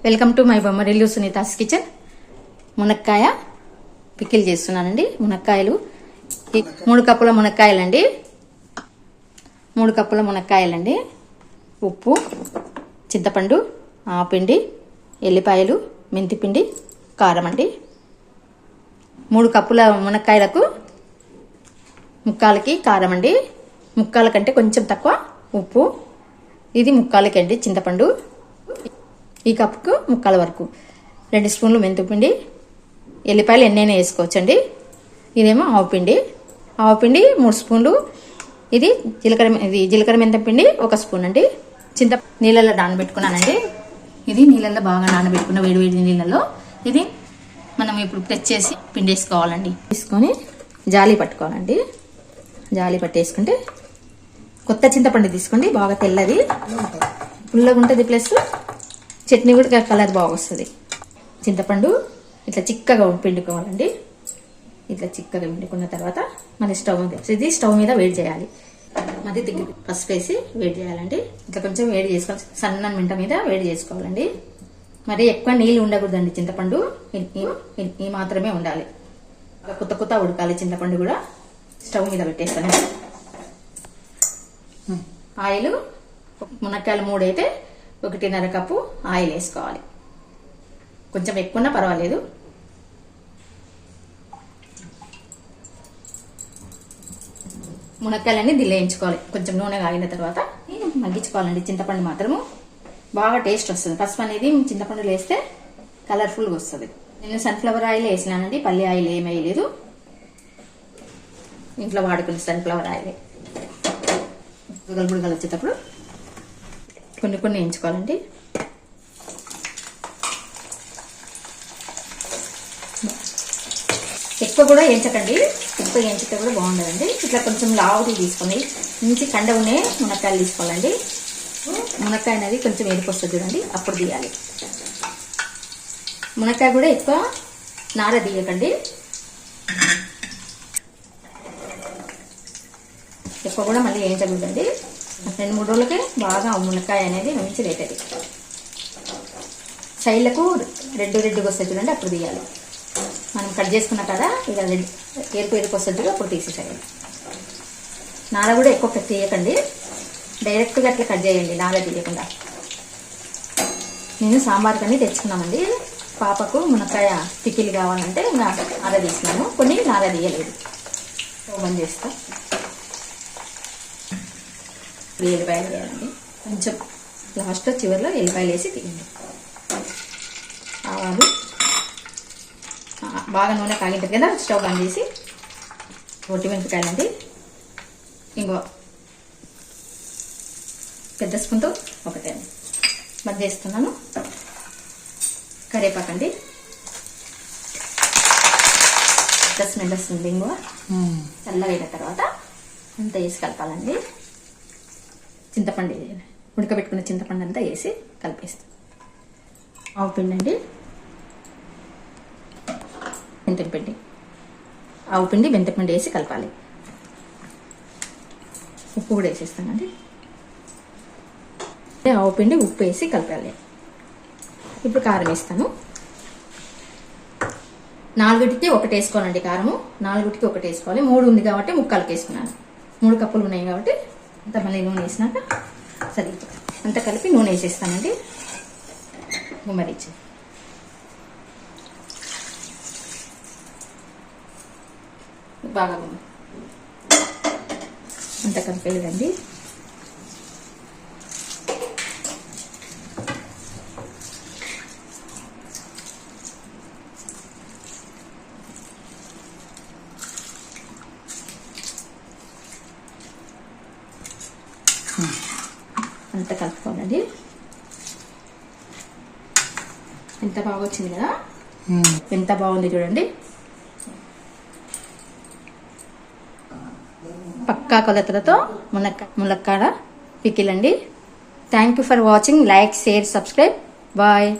Welcome to my Bommarillu Sunita's kitchen. మునక్కాయ pickle చేస్తున్నానండి. మునక్కాయలు 3 కప్పుల మునక్కాయలండి. 3 కప్పుల మునక్కాయలండి. ఉప్పు, చింతపండు, ఆపిండి, ఎల్లిపాయలు, మెంతిపిండి, కారం అండి. 3 కప్పుల మునక్కాయలకు ముక్కాలకి కారం అండి. ముక్కాల కంటే కొంచెం తక్కువ ఉప్పు. ఇది ముక్కాలకి అండి చింతపండు. ఈ కప్పుకు ముక్కాల వరకు 2 స్పూన్లు మెంతిపిండి, ఎల్లిపాయలు ఎన్నైనా వేసుకోవచ్చండి. ఇదేమో ఆవుపిండి 3 స్పూన్లు. ఇది జీలకర్ర మెంతిపిండి 1 స్పూన్ అండి. నీళ్ళల్లో నానబెట్టుకున్నానండి. ఇది నీళ్ళల్లో బాగా నానబెట్టుకున్న వేడి నీళ్ళల్లో ఇది మనం ఇప్పుడు ప్రెస్ చేసి పిండి వేసుకోవాలండి. తీసుకొని జాలి పట్టుకోవాలండి. జాలి పట్టేసుకుంటే కొత్త చింతపండు తీసుకోండి. బాగా తెల్లది పుల్లగా ఉంటుంది, ప్లస్ చట్నీ కూడా కలర్ బాగా వస్తుంది. చింతపండు ఇట్లా చిక్కగా పిండుకోవాలండి. ఇట్లా చిక్కగా పిండుకున్న తర్వాత మళ్ళీ స్టవ్ మీద వేడి చేయాలి. మళ్ళీ దగ్గర పసుపు వేసి వేడి చేయాలండి. ఇట్లా కొంచెం వేడి చేసుకోవాలి. సన్న మంట మీద వేడి చేసుకోవాలండి. మరి ఎక్కువ నీళ్ళు ఉండకూడదండి. చింతపండు ఈ మాత్రమే ఉండాలి. కొత్త ఉడకాలి. చింతపండు కూడా స్టవ్ మీద పెట్టేస్తాను. ఆయిల్ మునక్కాయలు 3 అయితే 1.5 కప్పు ఆయిల్ వేసుకోవాలి. కొంచెం ఎక్కువన్నా పర్వాలేదు. మునక్కాయలన్నీ దిల్లేయించుకోవాలి. కొంచెం నూనె కాగిన తర్వాత మగ్గించుకోవాలండి. చింతపండు మాత్రము బాగా టేస్ట్ వస్తుంది. పసుపు అనేది చింతపండులో వేస్తే కలర్ఫుల్గా వస్తుంది. నేను సన్ఫ్లవర్ ఆయిల్ వేసినానండి. పల్లి ఆయిల్ ఏమీ వేయలేదు. ఇంట్లో వాడుకునే సన్ఫ్లవర్ ఆయిల్. బుడగలు వచ్చేటప్పుడు కొన్ని వేయించుకోవాలండి. ఎక్కువ కూడా వేయించకండి. ఎక్కువ వేయించితే కూడా బాగుండదండి. ఇట్లా కొంచెం లావుది తీసుకొని మంచి కండ ఉండే మునక్కాయలు తీసుకోవాలండి. మునక్కాయ అనేది కొంచెం ఏడిపోస్తుంది చూడండి, అప్పుడు తీయాలి. మునక్కాయ కూడా ఎక్కువ నార తీయకండి. ఎక్కువ కూడా మళ్ళీ వేయించకూడదండి. 2-3 రోజులకే బాగా మునక్కాయ అనేది మంచి రేటది. సైడ్లకు రెడ్డుగా వస్తుంది చూడండి, అప్పుడు తీయాలి. మనం కట్ చేసుకున్న కదా ఇక ఎరుపు వస్తుంది చూడ, అప్పుడు తీసేసేయాలి. నార కూడా ఎక్కువ తీయకండి. డైరెక్ట్గా అట్లా కట్ చేయండి, నార తీయకుండా. నేను సాంబార్ కన్నీ తెచ్చుకున్నామండి. పాపకు మునక్కాయ పికిల్ కావాలంటే ఇంకా నార తీసినాను. కొన్ని నార తీయలేదు. ఓపెన్ చేస్తా. ఎల్లిపాయలు వేయాలండి. కొంచెం లాస్ట్లో చివరిలో ఎల్లిపాయలు వేసి తీయండి. ఆవాలు బాగా నూనె కాగింటుంది కదా, స్టవ్ బంద్ చేసి ఒట్టి మిరపకాయలండి. ఇంకో పెద్ద స్పూన్తో ఒకటే బంద్ చేస్తున్నాను. కరివేపాకండి. స్మెల్ వస్తుంది. ఇంకో చల్లగా అయిన తర్వాత అంతా వేసి కలపాలండి. చింతపండు ఉడకబెట్టుకున్న చింతపండు అంతా వేసి కలిపేస్తాం. ఆవు పిండి అండి, మెంతిపిండి, ఆవు పిండి మెంతిపిండి వేసి కలపాలి. ఉప్పు కూడా వేసేస్తానండి. ఆవు పిండి ఉప్పు వేసి కలపాలి. ఇప్పుడు కారం వేస్తాను. 4కి 1 వేసుకోవాలండి. కారము 4కి 1 వేసుకోవాలి. 3 ఉంది కాబట్టి ముక్కాలకి వేసుకున్నాను. 3 కప్పులు ఉన్నాయి కాబట్టి అంత మళ్ళీ నూనె వేసినాక సరే అంతా కలిపి నూనె వేసేస్తానండి. గుమ్మరిచ్చి బాగా అంతా కలిపేదండి. అంతా కలుపుకోవాలండి. ఎంత బాగా వచ్చింది కదా, ఎంత బాగుంది చూడండి. పక్కా కొలతలతో మునక్కాడ పికిల్ అండి. Thank you for watching. Like, share, subscribe. Bye.